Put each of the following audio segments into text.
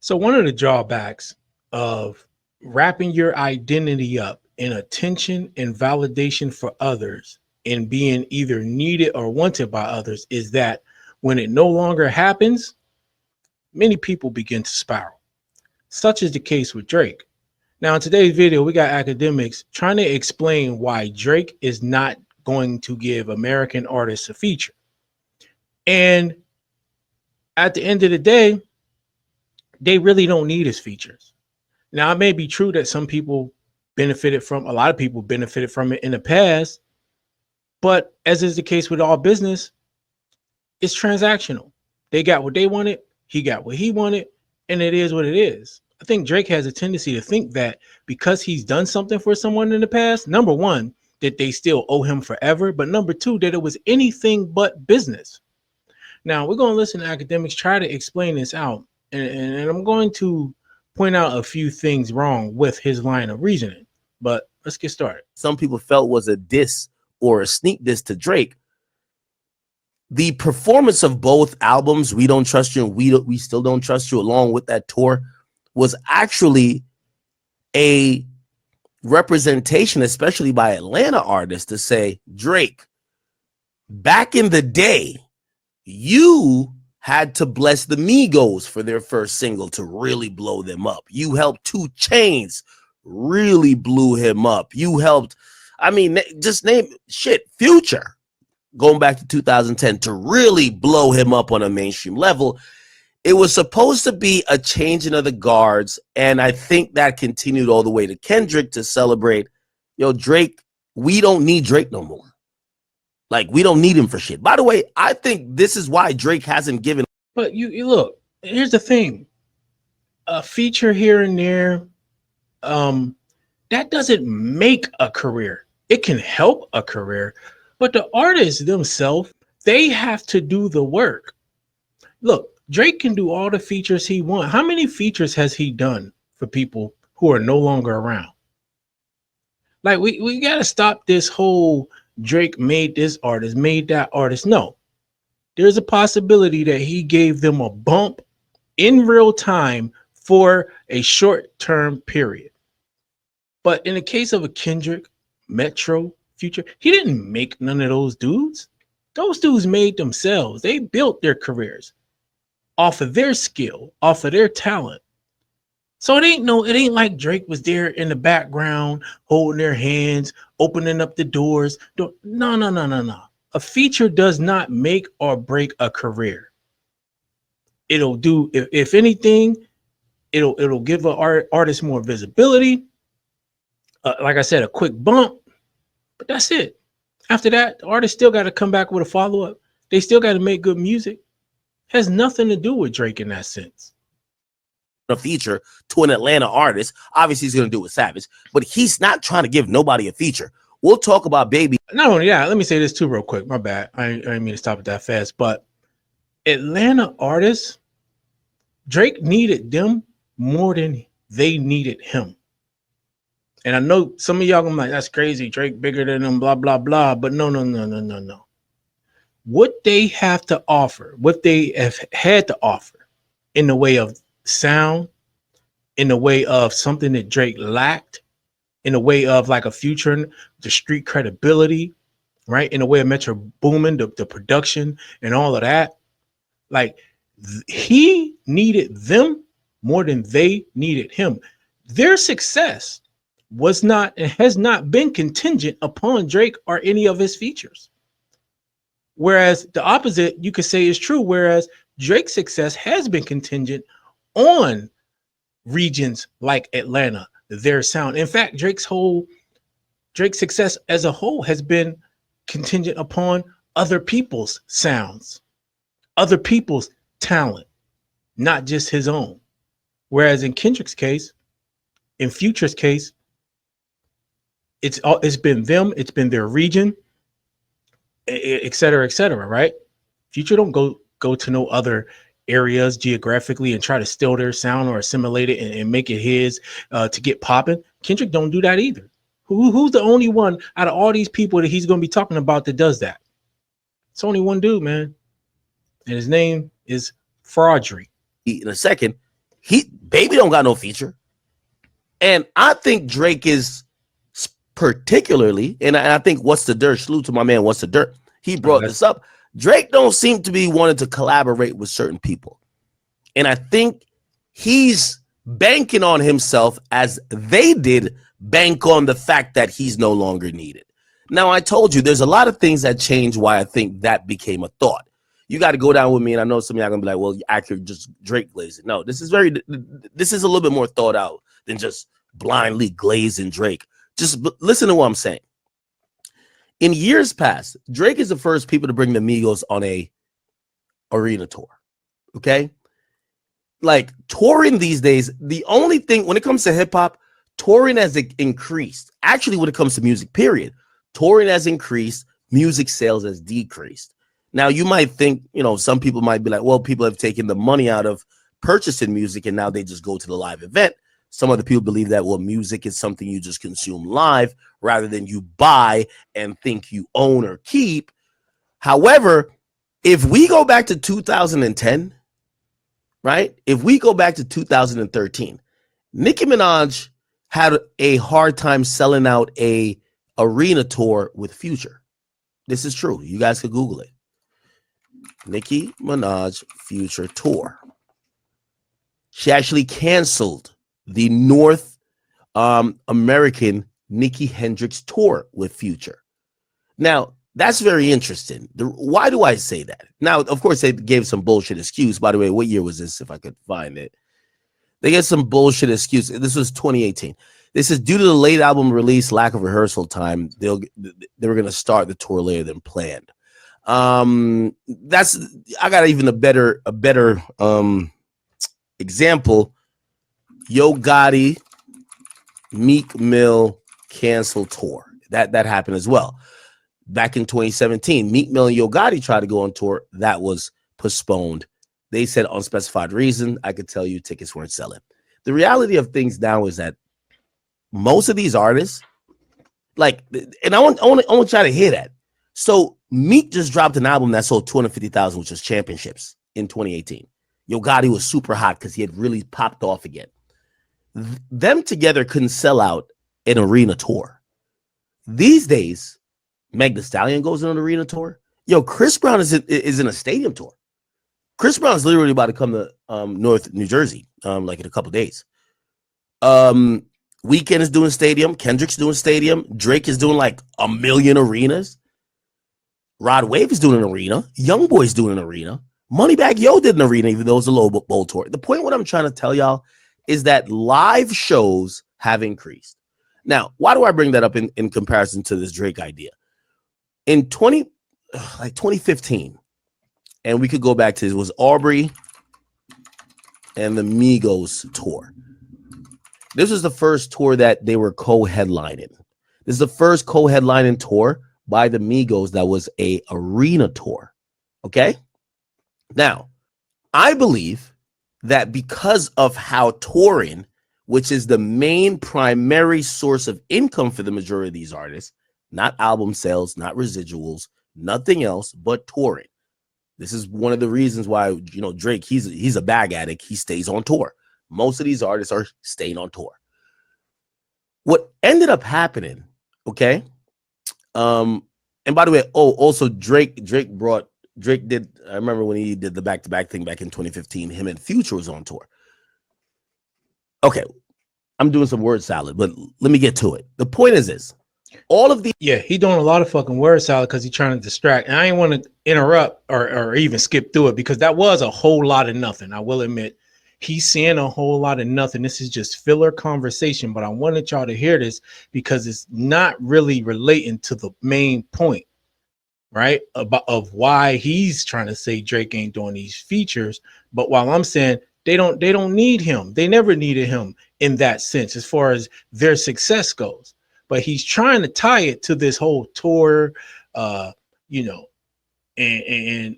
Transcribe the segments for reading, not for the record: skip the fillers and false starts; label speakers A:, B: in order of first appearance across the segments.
A: So one of the drawbacks of wrapping your identity up in attention and validation for others and being either needed or wanted by others is that when it no longer happens, many people begin to spiral. Such is the case with Drake. Now, in today's video, we got academics trying to explain why Drake is not going to give American artists a feature. And at the end of the day, they really don't need his features. Now, it may be true that some people a lot of people benefited from it in the past, but as is the case with all business, it's transactional. They got what they wanted, he got what he wanted, and it is what it is. I think Drake has a tendency to think that because he's done something for someone in the past, number one, that they still owe him forever, but number two, that it was anything but business. Now, we're going to listen to academics try to explain this out, and I'm going to point out a few things wrong with his line of reasoning, but let's get started.
B: Some people felt was a diss or a sneak diss to Drake. The performance of both albums, We Don't Trust You and We Still Don't Trust You, along with that tour, was actually a representation, especially by Atlanta artists, to say, Drake, back in the day, you had to bless the Migos for their first single to really blow them up. You helped 2 Chainz, really blew him up. You helped, I mean, just name shit, Future, going back to 2010, to really blow him up on a mainstream level. It was supposed to be a changing of the guards, and I think that continued all the way to Kendrick to celebrate, yo, Drake, we don't need Drake no more. Like, we don't need him for shit. By the way, I think this is why Drake hasn't given.
A: But you look, here's the thing. A feature here and there, that doesn't make a career. It can help a career, but the artists themselves, they have to do the work. Look, Drake can do all the features he wants. How many features has he done for people who are no longer around? Like, we got to stop this whole Drake made this artist, made that artist. No, there's a possibility that he gave them a bump in real time for a short-term period. But in the case of a Kendrick, Metro, Future, he didn't make none of those dudes. Those dudes made themselves. They built their careers off of their skill, off of their talent. So it ain't like Drake was there in the background, holding their hands, opening up the doors. No. A feature does not make or break a career. It'll do, if anything, it'll give an artist more visibility. Like I said, a quick bump, but that's it. After that, the artist still got to come back with a follow-up. They still got to make good music. Has nothing to do with Drake in that sense.
B: A feature to an Atlanta artist, obviously he's going to do it with Savage, but he's not trying to give nobody a feature. We'll talk about Baby.
A: Not only that, let me say this too real quick. My bad. I didn't mean to stop it that fast, but Atlanta artists, Drake needed them more than they needed him. And I know some of y'all gonna be like, that's crazy. Drake bigger than them, blah, blah, blah. But no. What they have to offer, what they have had to offer in the way of sound, in the way of something that Drake lacked, in the way of like a Future, the street credibility, right? In the way of Metro Boomin, the production and all of that. Like, he needed them more than they needed him. Their success was not and has not been contingent upon Drake or any of his features. Whereas the opposite, you could say, is true. Whereas Drake's success has been contingent on regions like Atlanta, their sound. In fact, Drake's success as a whole has been contingent upon other people's sounds, other people's talent, not just his own. Whereas in Kendrick's case, in Future's case, it's been them, it's been their region, et cetera, right? Future don't go to no other areas geographically and try to steal their sound or assimilate it and make it his to get popping. Kendrick don't do that either. Who's the only one out of all these people that he's going to be talking about that does that? It's only one dude, man. And his name is Fraudry.
B: In a second, Baby don't got no feature. And I think Drake is particularly, and I think What's the Dirt, salute to my man What's the Dirt, he brought this up. Drake don't seem to be wanting to collaborate with certain people. And I think he's banking on himself as they did bank on the fact that he's no longer needed. Now, I told you there's a lot of things that change why I think that became a thought. You got to go down with me, and I know some of y'all are going to be like, well, accurate, just Drake glazing. No, this is a little bit more thought out than just blindly glazing Drake. Just listen to what I'm saying. In years past, Drake is the first people to bring the Migos on a arena tour. Okay? Like, touring these days, the only thing, when it comes to hip-hop, touring has increased. Actually, when it comes to music, period, touring has increased, music sales has decreased. Now, you might think, some people might be like, well, people have taken the money out of purchasing music and now they just go to the live event. Some other people believe that, well, music is something you just consume live rather than you buy and think you own or keep. However, if we go back to 2010, right? If we go back to 2013, Nicki Minaj had a hard time selling out a arena tour with Future. This is true. You guys could Google it. Nicki Minaj Future tour. She actually canceled the North American Nicki Hendrix tour with Future. Now, that's very interesting. Why do I say that? Now, of course, they gave some bullshit excuse. By the way, what year was this, if I could find it? They gave some bullshit excuse. This was 2018. This is due to the late album release, lack of rehearsal time. They were going to start the tour later than planned. I got even a better example. Yo Gotti, Meek Mill cancel tour. That happened as well. Back in 2017, Meek Mill and Yo Gotti tried to go on tour. That was postponed. They said unspecified reason. I could tell you tickets weren't selling. The reality of things now is that most of these artists, and I want y'all to hear that. So Meek just dropped an album that sold 250,000, which was Championships in 2018. Yo Gotti was super hot because he had really popped off again. Them together couldn't sell out an arena tour. These days, Meg Thee Stallion goes on an arena tour. Yo, Chris Brown is in a stadium tour. Chris Brown is literally about to come to North New Jersey, in a couple days. Weeknd is doing stadium. Kendrick's doing stadium. Drake is doing like 1 million arenas. Rod Wave is doing an arena. Youngboy's doing an arena. Moneybagg Yo did an arena, even though it was a low bowl tour. The point what I'm trying to tell y'all is that live shows have increased. Now, why do I bring that up in comparison to this Drake idea? In 2015, and we could go back to this, was Aubrey and the Migos tour. This was the first tour that they were co-headlining. This is the first co-headlining tour by the Migos that was a arena tour. Okay? Now, I believe that because of how touring, which is the main primary source of income for the majority of these artists, not album sales, not residuals, nothing else but touring. This is one of the reasons why, Drake, he's a bag addict. He stays on tour. Most of these artists are staying on tour. What ended up happening, okay? And by the way, also Drake did, I remember when he did the back-to-back thing back in 2015, him and Future was on tour. Okay, I'm doing some word salad, but let me get to it. The point is this. All of the
A: he doing a lot of fucking word salad because he's trying to distract. And I ain't want to interrupt or even skip through it because that was a whole lot of nothing. I will admit he's saying a whole lot of nothing. This is just filler conversation, but I wanted y'all to hear this because it's not really relating to the main point, right? Of why he's trying to say Drake ain't doing these features. But while I'm saying they don't need him, they never needed him in that sense as far as their success goes. But he's trying to tie it to this whole tour, and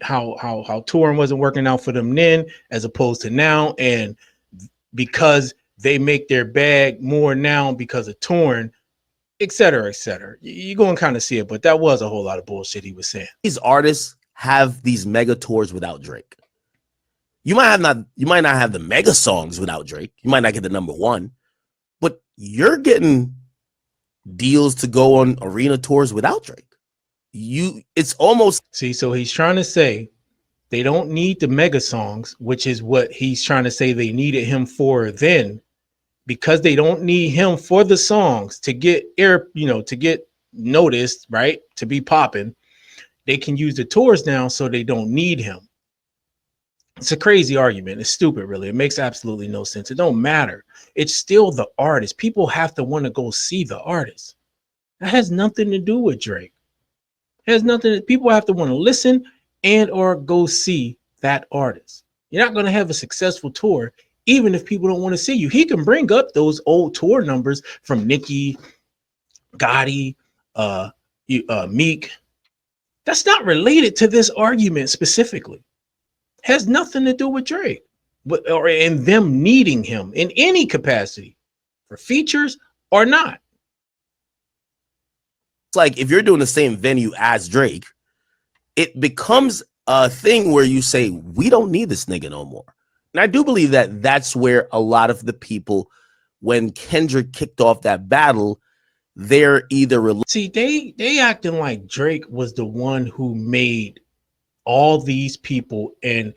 A: how touring wasn't working out for them then as opposed to now. And because they make their bag more now because of touring, et cetera, et cetera. You're going to kind of see it, but that was a whole lot of bullshit he was saying.
B: These artists have these mega tours without Drake. You might not have the mega songs without Drake. You might not get the #1, but you're getting deals to go on arena tours without Drake. It's almost
A: See, so he's trying to say they don't need the mega songs, which is what he's trying to say they needed him for then, because they don't need him for the songs to get air, to get noticed, right? To be popping. They can use the tours now, so they don't need him. It's a crazy argument. It's stupid, really. It makes absolutely no sense. It don't matter. It's still the artist. People have to want to go see the artist. That has nothing to do with Drake. It has nothing. People have to want to listen and or go see that artist. You're not going to have a successful tour even if people don't want to see you. He can bring up those old tour numbers from Nicki, Gotti, Meek. That's not related to this argument specifically. Has nothing to do with Drake, or in them needing him in any capacity for features or not.
B: It's like if you're doing the same venue as Drake, it becomes a thing where you say, we don't need this nigga no more. And I do believe that that's where a lot of the people, when Kendrick kicked off that battle, they're either
A: see, they acting like Drake was the one who made all these people, and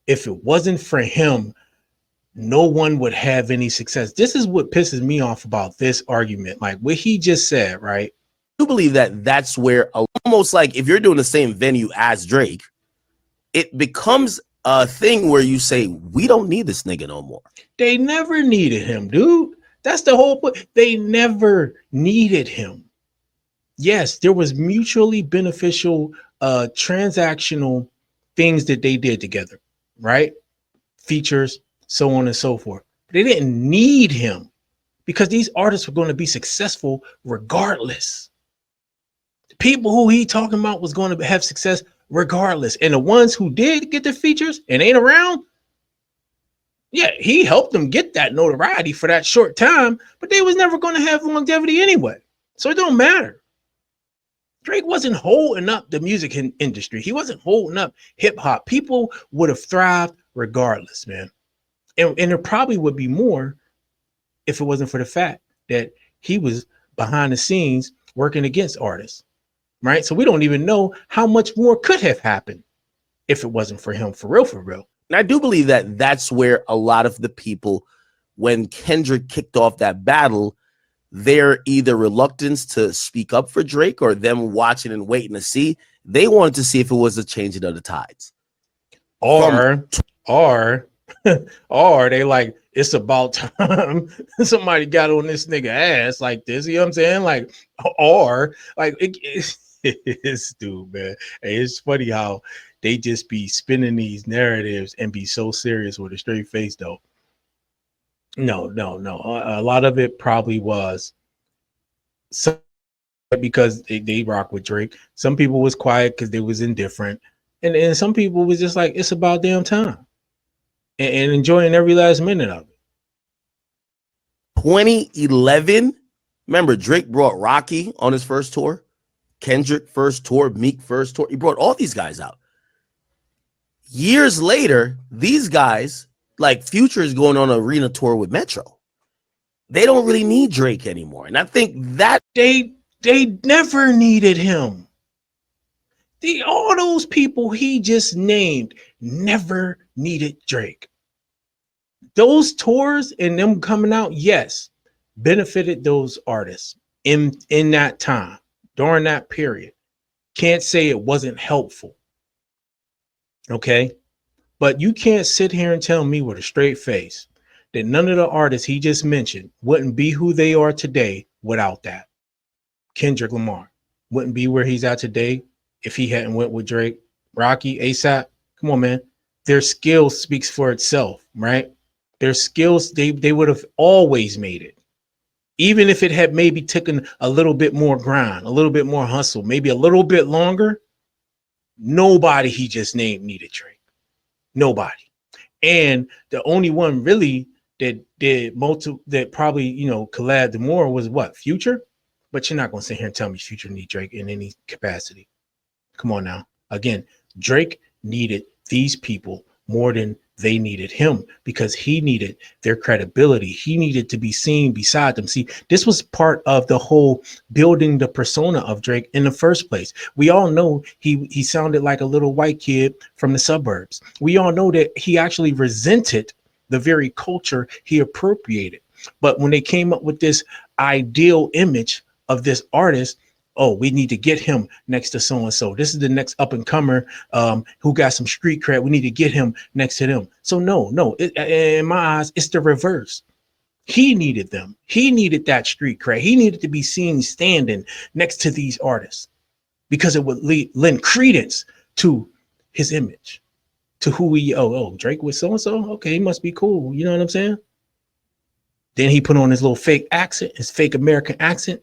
A: if it wasn't for him, no one would have any success. This is what pisses me off about this argument. Like what he just said, right?
B: I do believe that that's where almost like if you're doing the same venue as Drake, it becomes a thing where you say, we don't need this nigga no more.
A: They never needed him, dude. That's the whole point. They never needed him. Yes, there was mutually beneficial transactional things that they did together, right? Features, so on and so forth. But they didn't need him because these artists were going to be successful regardless. The people who he talking about was going to have success regardless. And the ones who did get the features and ain't around, yeah, he helped them get that notoriety for that short time, but they was never going to have longevity anyway. So it don't matter. Drake wasn't holding up the music industry. He wasn't holding up hip hop. People would have thrived regardless, man. And there probably would be more if it wasn't for the fact that he was behind the scenes working against artists, right? So we don't even know how much more could have happened if it wasn't for him, for real, for real.
B: And I do believe that that's where a lot of the people, when Kendrick kicked off that battle, their either reluctance to speak up for Drake or them watching and waiting to see, they wanted to see if it was a changing of the tides.
A: Or they like, it's about time somebody got on this nigga ass like this. You know what I'm saying? Like, or like it's dude, man. Hey, it's funny how they just be spinning these narratives and be so serious with a straight face, though. No. A lot of it probably was because they rock with Drake. Some people was quiet because they was indifferent, and some people was just like, it's about damn time, and enjoying every last minute of it.
B: 2011, remember Drake brought Rocky on his first tour, Kendrick first tour, Meek first tour. He brought all these guys out. Years later, these guys, like Future, is going on an arena tour with Metro. They don't really need Drake anymore. And I think that
A: they never needed him. All those people he just named never needed Drake. Those tours and them coming out, yes, benefited those artists in that time, during that period. Can't say it wasn't helpful. Okay, but you can't sit here and tell me with a straight face that none of the artists he just mentioned wouldn't be who they are today without that. Kendrick Lamar wouldn't be where he's at today if he hadn't went with Drake. Rocky, ASAP, come on, man. Their skill speaks for itself, right? Their skills, they would have always made it. Even if it had maybe taken a little bit more grind, a little bit more hustle, maybe a little bit longer, nobody he just named needed Drake. Nobody. And the only one really that did that probably, collabed more was what? Future? But you're not going to sit here and tell me Future need Drake in any capacity. Come on now. Again, Drake needed these people more than they needed him because he needed their credibility. He needed to be seen beside them. See, this was part of the whole building the persona of Drake in the first place. We all know he sounded like a little white kid from the suburbs. We all know that he actually resented the very culture he appropriated. But when they came up with this ideal image of this artist, oh, we need to get him next to so and so. This is the next up and comer who got some street cred. We need to get him next to them. So no, in my eyes, it's the reverse. He needed them. He needed that street cred. He needed to be seen standing next to these artists because it would lend credence to his image, to who he. Oh, Drake with so and so. Okay, he must be cool. You know what I'm saying? Then he put on his little fake accent, his fake American accent,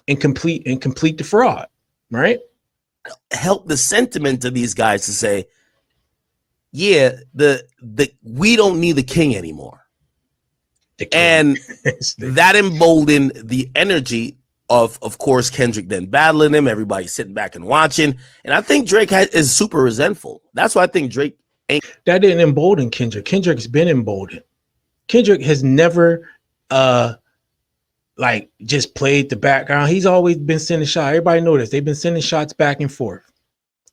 A: and complete the fraud, right?
B: Help the sentiment of these guys to say, yeah, the we don't need the king anymore. And that emboldened the energy of course, Kendrick then battling him, everybody sitting back and watching. And I think Drake is super resentful. That's why I think Drake ain't.
A: That didn't embolden Kendrick. Kendrick's been emboldened. Kendrick has never like just played the background. He's always been sending shots. Everybody know this. They've been sending shots back and forth,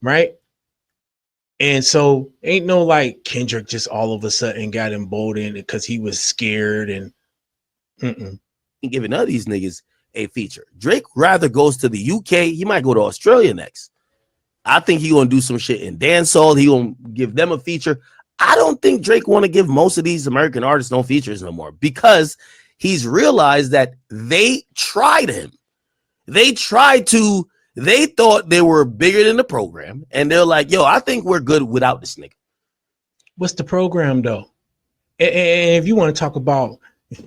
A: right? And so ain't no like Kendrick just all of a sudden got emboldened because he was scared and
B: giving none of these niggas a feature. Drake rather goes to the UK. He might go to Australia next. I think he gonna do some shit in dancehall. He gonna give them a feature. I don't think Drake want to give most of these American artists no features no more because he's realized that they tried him. They thought they were bigger than the program. And they're like, yo, I think we're good without this nigga.
A: What's the program though? And if you want to talk about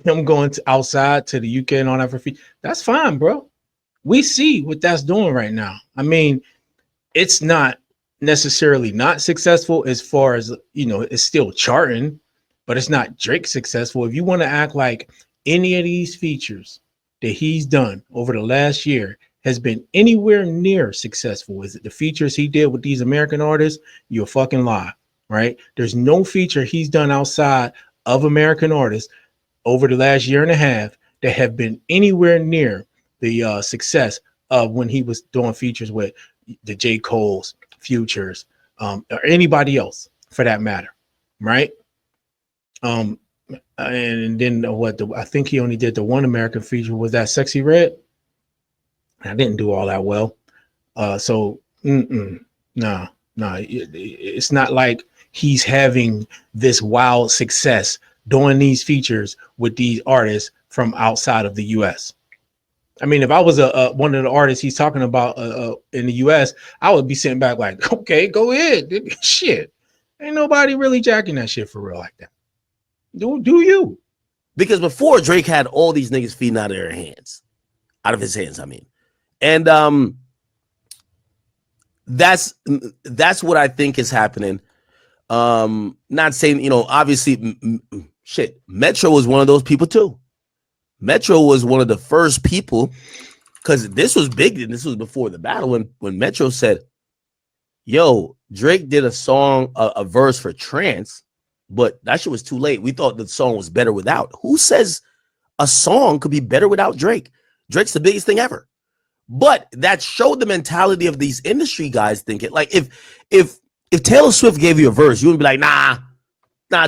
A: him going to outside to the UK and all that for free, that's fine, bro. We see what that's doing right now. I mean, it's not necessarily not successful as far as, you know, it's still charting, but it's not Drake successful. If you want to act like any of these features that he's done over the last year has been anywhere near successful, is it the features he did with these American artists? You're fucking lie, right? There's no feature he's done outside of American artists over the last year and a half that have been anywhere near the success of when he was doing features with the J. Cole's, Futures, or anybody else for that matter, right? And then I think he only did the one American feature, was that Sexy Red. I didn't do all that well. So nah, it's not like he's having this wild success doing these features with these artists from outside of the US. I mean, if I was one of the artists he's talking about in the US, I would be sitting back like, okay, go ahead. Shit. Ain't nobody really jacking that shit for real like that. Do you?
B: Because before Drake had all these niggas feeding out of his hands, I mean. And that's what I think is happening. Not saying, you know, obviously shit, Metro was one of those people too. Metro was one of the first people, because this was big, and this was before the battle, when Metro said, yo, Drake did a song, a verse for Trance, but that shit was too late. We thought the song was better without. Who says a song could be better without Drake? Drake's the biggest thing ever. But that showed the mentality of these industry guys thinking, like, if Taylor Swift gave you a verse, you wouldn't be like, nah,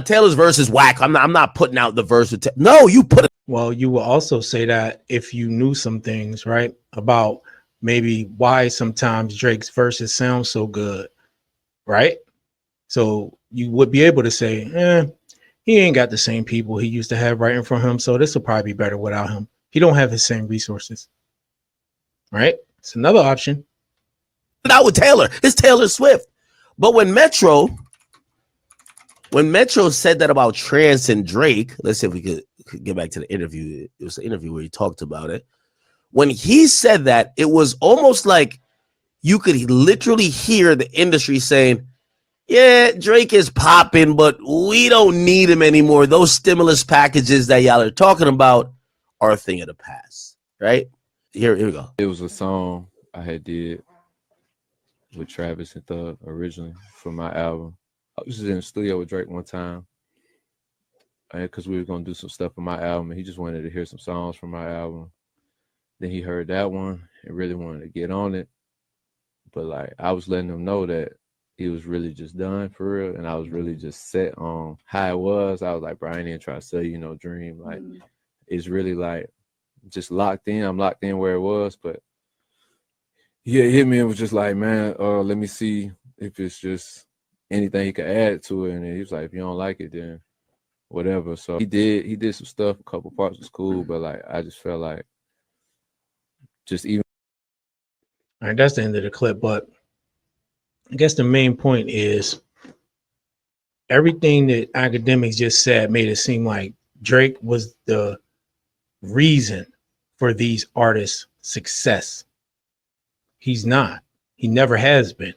B: Taylor's verse is whack. I'm not putting out the verse with no, you put it.
A: Well, you will also say that if you knew some things, right, about maybe why sometimes Drake's verses sound so good, right? So you would be able to say, he ain't got the same people he used to have writing for him, so this will probably be better without him. He don't have his same resources, right? It's another option.
B: Out with Taylor, it's Taylor Swift. But when Metro said that about Trance and Drake, let's see if we could get back to the interview. It was an interview where he talked about it. When he said that, it was almost like you could literally hear the industry saying, yeah, Drake is popping, but we don't need him anymore. Those stimulus packages that y'all are talking about are a thing of the past, right? Here we go.
C: It was a song I had did with Travis and Thug originally for my album. I was just in the studio with Drake one time, because we were gonna do some stuff for my album, and he just wanted to hear some songs from my album. Then he heard that one and really wanted to get on it, but like I was letting him know that he was really just done for real, and I was really just set on how it was. I was like, bro, I ain't even trying to sell you no dream. Like it's really like just locked in. I'm locked in where it was, but yeah, he hit me and was just like, man, let me see if it's just anything he could add to it. And he was like, if you don't like it, then whatever. So he did some stuff. A couple parts was cool, but like I just felt like just even.
A: All right, that's the end of the clip. But I guess the main point is everything that Akademiks just said made it seem like Drake was the reason for these artists' success. He's not. He never has been.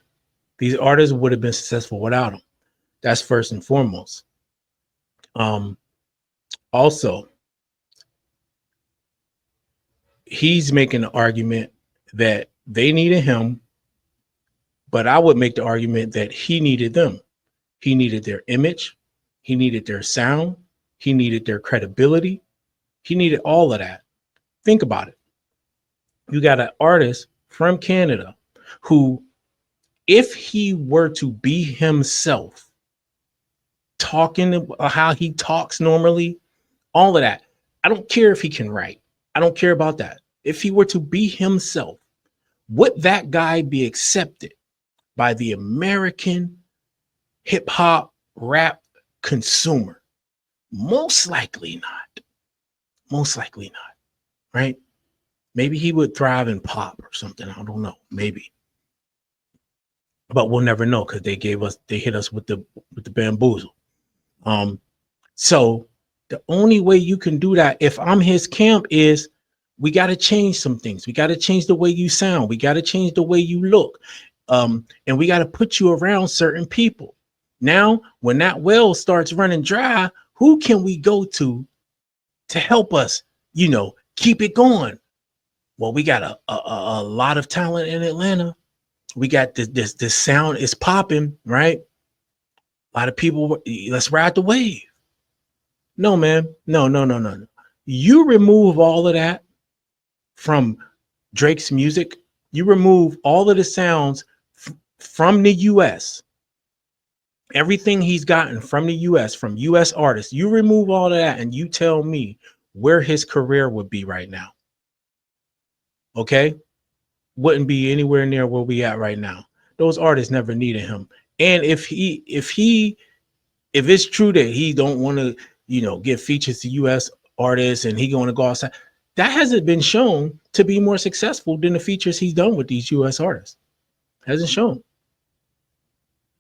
A: These artists would have been successful without him. That's first and foremost. Also, he's making the argument that they needed him, but I would make the argument that he needed them. He needed their image. He needed their sound. He needed their credibility. He needed all of that. Think about it. You got an artist from Canada who, if he were to be himself, talking how he talks normally, all of that, I don't care if he can write. I don't care about that. If he were to be himself, would that guy be accepted by the American hip hop rap consumer? Most likely not. Most likely not. Right? Maybe he would thrive in pop or something. I don't know. Maybe. But we'll never know because they hit us with the bamboozle. So the only way you can do that, if I'm his camp, is we got to change some things. We got to change the way you sound. We got to change the way you look. And we got to put you around certain people. Now, when that well starts running dry, who can we go to help us, keep it going? Well, we got a lot of talent in Atlanta. We got this sound is popping, right? A lot of people, let's ride the wave. No, man. No. You remove all of that from Drake's music. You remove all of the sounds from the US. Everything he's gotten from the US, from US artists. You remove all of that and you tell me where his career would be right now. Okay? Wouldn't be anywhere near where we at right now. Those artists never needed him. And if it's true that he don't want to, give features to US artists and he going to go outside, that hasn't been shown to be more successful than the features he's done with these US artists. Hasn't shown.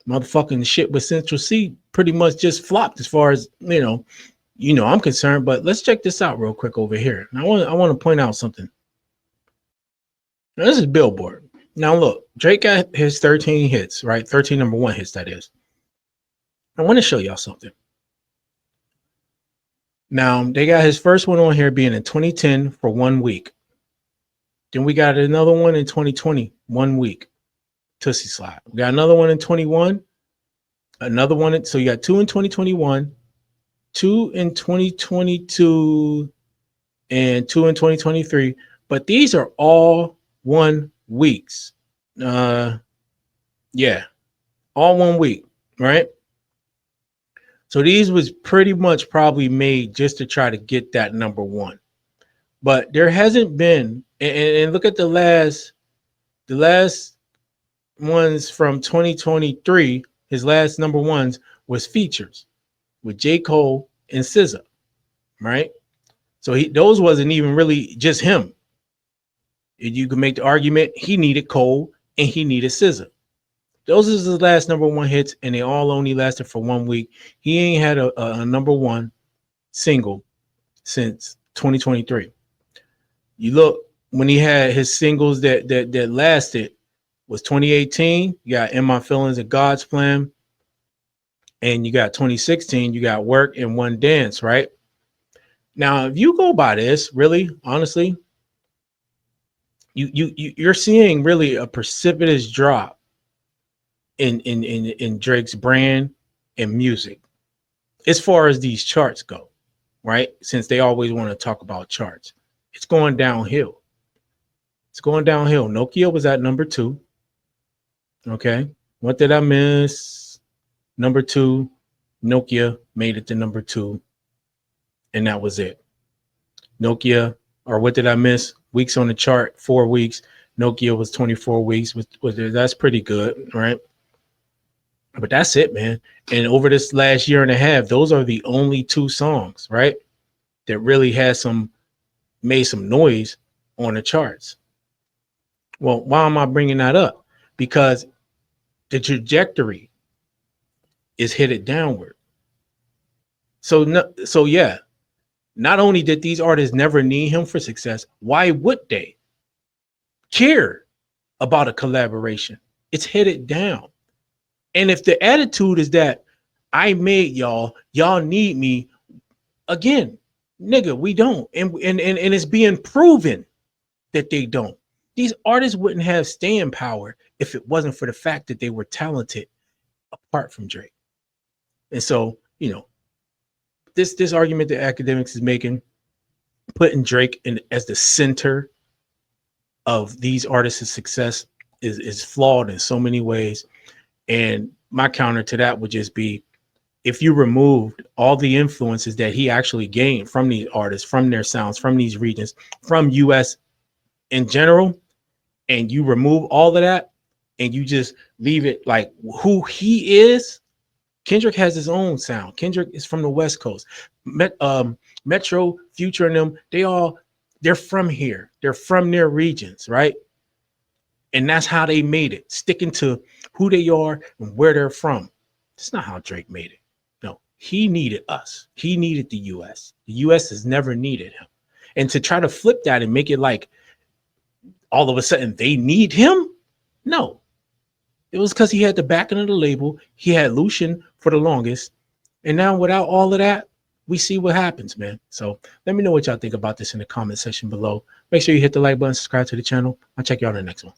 A: Motherfucking shit with Central C pretty much just flopped as far as, I'm concerned. But let's check this out real quick over here. And I want to point out something. Now, this is Billboard. Now, look, Drake got his 13 hits, right? 13 number one hits, that is. I want to show y'all something. Now, they got his first one on here being in 2010 for 1 week. Then we got another one in 2020, 1 week. Tootsie Slide. We got another one in 21. Another one. So you got two in 2021, two in 2022, and two in 2023. But these are all 1 weeks. All 1 week, right? So these was pretty much probably made just to try to get that number one. But there hasn't been, and look at the last ones from 2023, his last number ones was features with J. Cole and SZA, right? So those wasn't even really just him. You can make the argument he needed Cole and he needed SZA. Those are his last number one hits, and they all only lasted for 1 week. He ain't had a number one single since 2023. You look, when he had his singles that lasted was 2018. You got In My Feelings and God's Plan. And you got 2016, you got Work and One Dance, right? Now, if you go by this, really, honestly, you're seeing really a precipitous drop in Drake's brand in music as far as these charts go, right? Since they always want to talk about charts, it's going downhill. It's going downhill. Nokia was at number 2. Okay. What did I miss? Number 2. Nokia made it to number 2. And that was it. Nokia, or what did I miss? Weeks on the chart, 4 weeks. Nokia was 24 weeks. That's pretty good, right? But that's it, man. And over this last year and a half, those are the only 2 songs, right, that really made some noise on the charts. Well, why am I bringing that up? Because the trajectory is headed downward. So yeah, not only did these artists never need him for success, why would they care about a collaboration? It's headed down. And if the attitude is that I made y'all need me, again, nigga, we don't. And it's being proven that they don't. These artists wouldn't have staying power if it wasn't for the fact that they were talented apart from Drake. And so, you know, this argument that Akademiks is making, putting Drake in as the center of these artists' success is flawed in so many ways. And my counter to that would just be, if you removed all the influences that he actually gained from these artists, from their sounds, from these regions, from US in general, and you remove all of that and you just leave it like who he is. Kendrick has his own sound. Kendrick is from the West Coast. Metro, Future, and them, they're from here. They're from their regions, right? And that's how they made it, sticking to who they are and where they're from. That's not how Drake made it. No, he needed us. He needed the US. The US has never needed him. And to try to flip that and make it like all of a sudden they need him, no. It was because he had the backing of the label. He had Lucian for the longest. And now without all of that, we see what happens, man. So let me know what y'all think about this in the comment section below. Make sure you hit the like button, subscribe to the channel. I'll check you out in the next one.